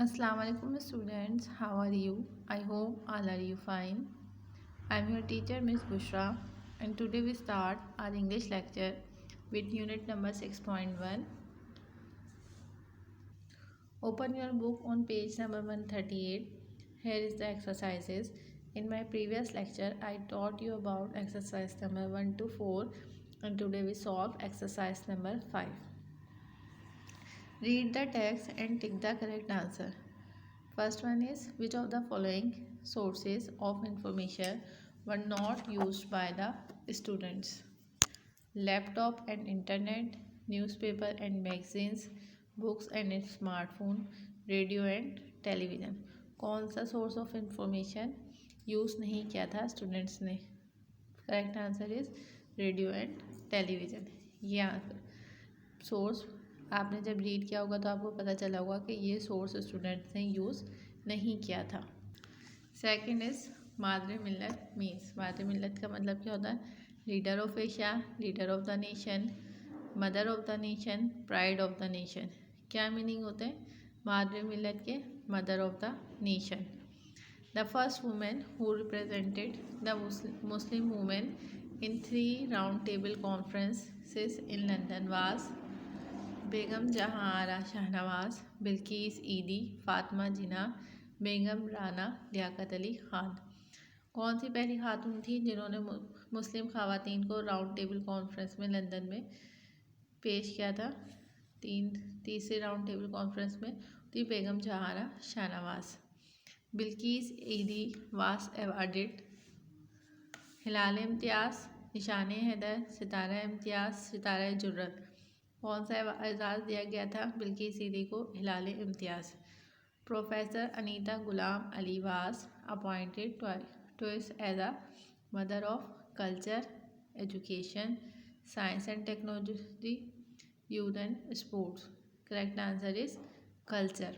Assalamu alaikum students, how are you? I hope all are you fine. I am your teacher Miss Bushra and today we start our English lecture with unit number 6.1. Open your book on page number 138. Here is the exercises. In my previous lecture I taught you about exercise number 1 to 4 and today we solve exercise number 5. Read the text and tick the correct answer. First one is, which of the following sources of information were not used by the students? Laptop and internet, newspaper and magazines, books and smartphone, radio and television. कौन सा source of information use नहीं किया था students ने? Correct answer is radio and television. ये answer source आपने जब read किया होगा तो आपको पता चला होगा कि ये सोर्स स्टूडेंट्स ने यूज़ नहीं किया था. Second is मादरे Millat means. मादरे मिल्लत का मतलब क्या होता है? Leader of Asia, leader of the nation, mother of the nation, pride of the nation. क्या मीनिंग होते हैं मादरे मिल्लत के? Mother of the nation. The first women who represented the Muslim women in 3 round table conferences in London was बेगम जहां आरा शाहनवाज, बिल्किस ईदी, फातिमा जिन्ना, बेगम राना लियाकत अली ख़ान. कौन सी पहली खातून थी जिन्होंने मुस्लिम ख़वातीन को राउंड टेबल कॉन्फ्रेंस में लंदन में पेश किया था? तीसरे राउंड टेबल कॉन्फ्रेंस में थी बेगम जहां आरा शाहनवाज. बिल्किस ईदी वास अवार्डेड हिलाल इम्तियाज़, निशान हैदर, सितारा इम्तियाज़, सितारा जुर्रत. कौन सा एजाज़ दिया गया था बिल्किस ईदी को? Hilal Imtiaz. Professor Anita Ghulam Ali was appointed twice as a mother of culture, education, science and technology, youth and sports. Correct answer is culture.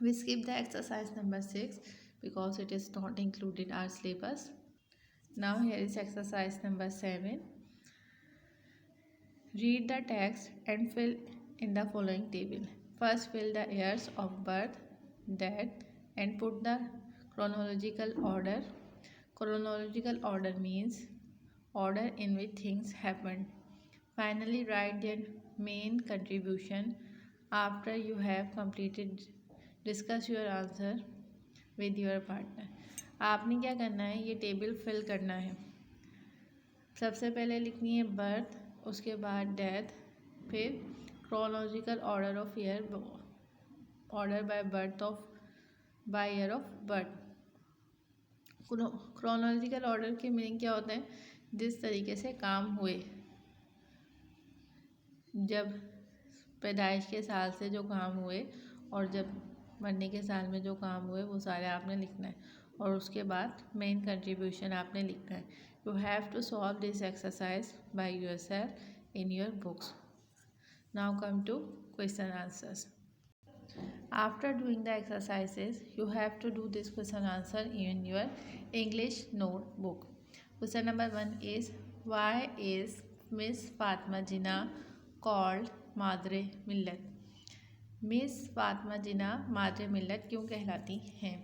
We skip the exercise number 6 because it is not included in our syllabus. Now here is exercise number 7. Read the text and fill in the following table. First fill the years of birth, death and put the chronological order. Chronological order means order in which things happened. Finally write their main contribution. After you have completed, discuss your answer with your partner. आपने क्या करना है? ये table fill करना है. सबसे पहले लिखनी है बर्थ, उसके बाद डेथ, फिर chronological order of year, order by birth of by year of birth. Chronological order के मीनिंग क्या होते हैं? जिस तरीके से काम हुए, जब पैदाइश के साल से जो काम हुए और जब मरने के साल में जो काम हुए वो सारे आपने लिखना है. और उसके बाद मेन कंट्रीब्यूशन आपने लिखना है. You have to solve this exercise by yourself in your books. Now come to question answers. After doing the exercises, you have to do this question answer in your English notebook. Question number 1 is, why is Miss Fatma Jinnah called Madre Millat? Miss Fatima Jinnah मादरे मिल्लत क्यों कहलाती हैं?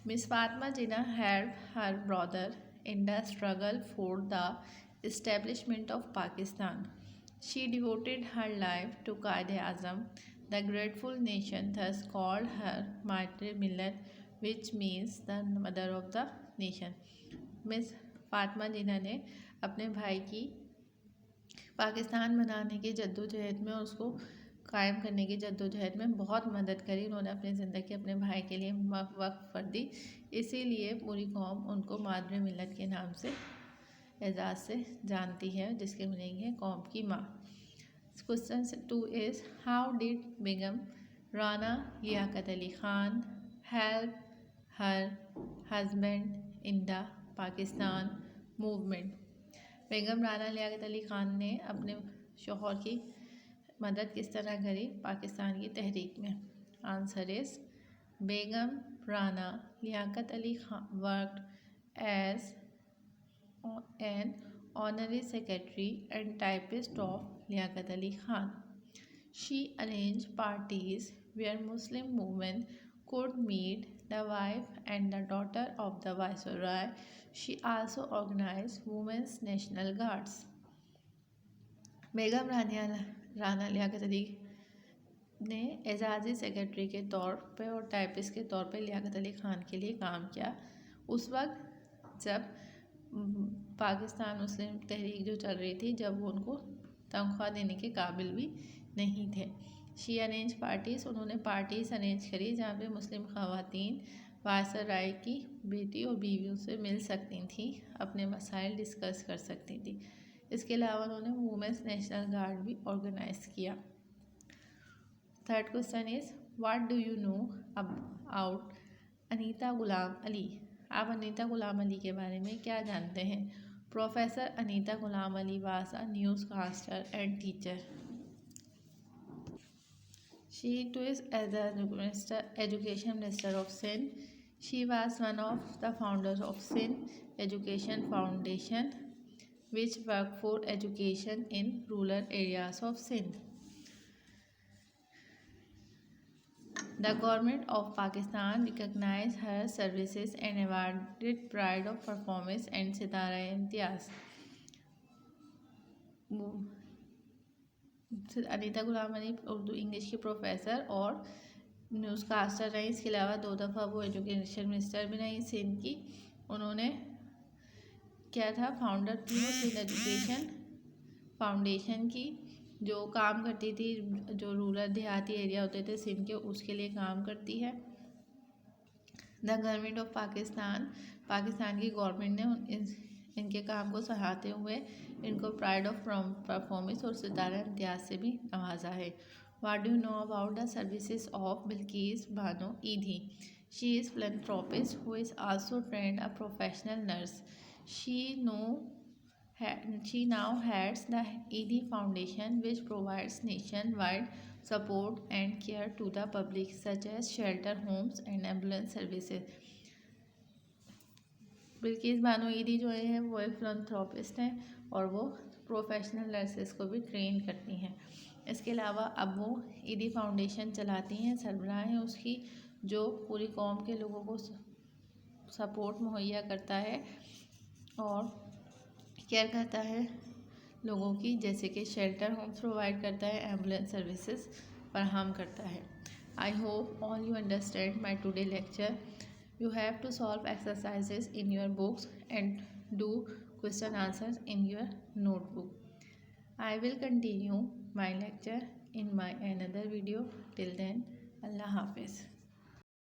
Miss Fatima Jinnah help her brother in the struggle for the establishment of Pakistan. She devoted her life to कायदे आज़म. The grateful nation thus called her मादरे मिल्लत which means the mother of the nation. Miss Fatima Jinnah ने अपने भाई की पाकिस्तान बनाने की जद्दोजहद में और उसको कायम करने की जद्दोजहद में बहुत मदद करी. उन्होंने अपनी ज़िंदगी अपने भाई के लिए वक्फ कर दी. इसीलिए पूरी कौम उनको मादरे मिल्लत के नाम से एजाज़ से जानती है, जिसके मीनिंग है कौम की माँ. Question 2 is, how did Begum Rana Liaquat Ali Khan help her husband in the Pakistan movement? Begum Rana Liaquat Ali Khan ने अपने शोहर की मदद किस तरह करी पाकिस्तान की तहरीक में? Answer is, Begum Rana Liaquat Ali Khan worked as an honorary secretary and typist of Liaquat Ali Khan. She arrange parties where Muslim women could meet the wife and the daughter of the viceroy. She also organized women's national guards. बेगम राना लियाकत अली ने एजाज़ी secretary के तौर पे और typist के तौर पे लियाकत अली ख़ान के लिए काम किया उस वक्त जब पाकिस्तान मुस्लिम तहरीक जो चल रही थी, जब वो उनको तनख्वाह देने के काबिल भी नहीं थे। शी अरेंज पार्टीज़, उन्होंने पार्टीज़ अरेंज करी जहाँ पे मुस्लिम ख़वातीन वायसराय की बेटी और बीवियों से मिल सकती थी, अपने मसाइल डिस्कस कर सकती थी। इसके अलावा उन्होंने वुमेंस नेशनल गार्ड भी ऑर्गेनाइज किया। Third question is what do you know about Anita Ghulam Ali? आप अनीता गुलाम अली के बारे में क्या जानते हैं? Professor Anita Ghulam Ali was a newscaster and teacher. She too is as the education minister of Sindh. She was one of the founders of Sindh Education Foundation, which worked for education in rural areas of Sindh. The government of Pakistan recognized her services and awarded Pride of Performance and Sitara-e-Imtiaz. Anita Ghulam Ali Urdu English की professor और news caster रही। इसके अलावा 2 दफ़ा वो education minister भी रही सिंध की। उन्होंने क्या था, फाउंडर थी वो सिंध एजुकेशन फाउंडेशन की, जो काम करती थी, जो रूरल देहाती एरिया होते थे सिंध के, उसके लिए काम करती है। द गवर्नमेंट ऑफ पाकिस्तान की गवर्नमेंट ने इनके काम को सराहते हुए इनको प्राइड ऑफ परफॉर्मेंस और सितारा इम्तियाज से भी नवाजा है। What do you know about the services of Bilquis Bano Edhi? She is philanthropist who is also trained a professional nurse. She now heads the Eidi Foundation, which provides nationwide support and care to the public, such as shelter homes and ambulance services. Bilkis Bano ईदी जो है वो एक philanthropist हैं और वो professional nurses को भी ट्रेन करती हैं। इसके अलावा अब वो ईदी फाउंडेशन चलाती हैं, सरबराह हैं उसकी, जो पूरी कौम के लोगों को सपोर्ट मुहैया करता है और केयर करता है लोगों की, जैसे कि शेल्टर होम्स प्रोवाइड करता है, एम्बुलेंस सर्विसेज फराहम करता है। I hope all you understand my today lecture. You have to solve exercises in your books and do question answers in your notebook. I will continue my lecture in my another video. Till then, Allah Hafiz.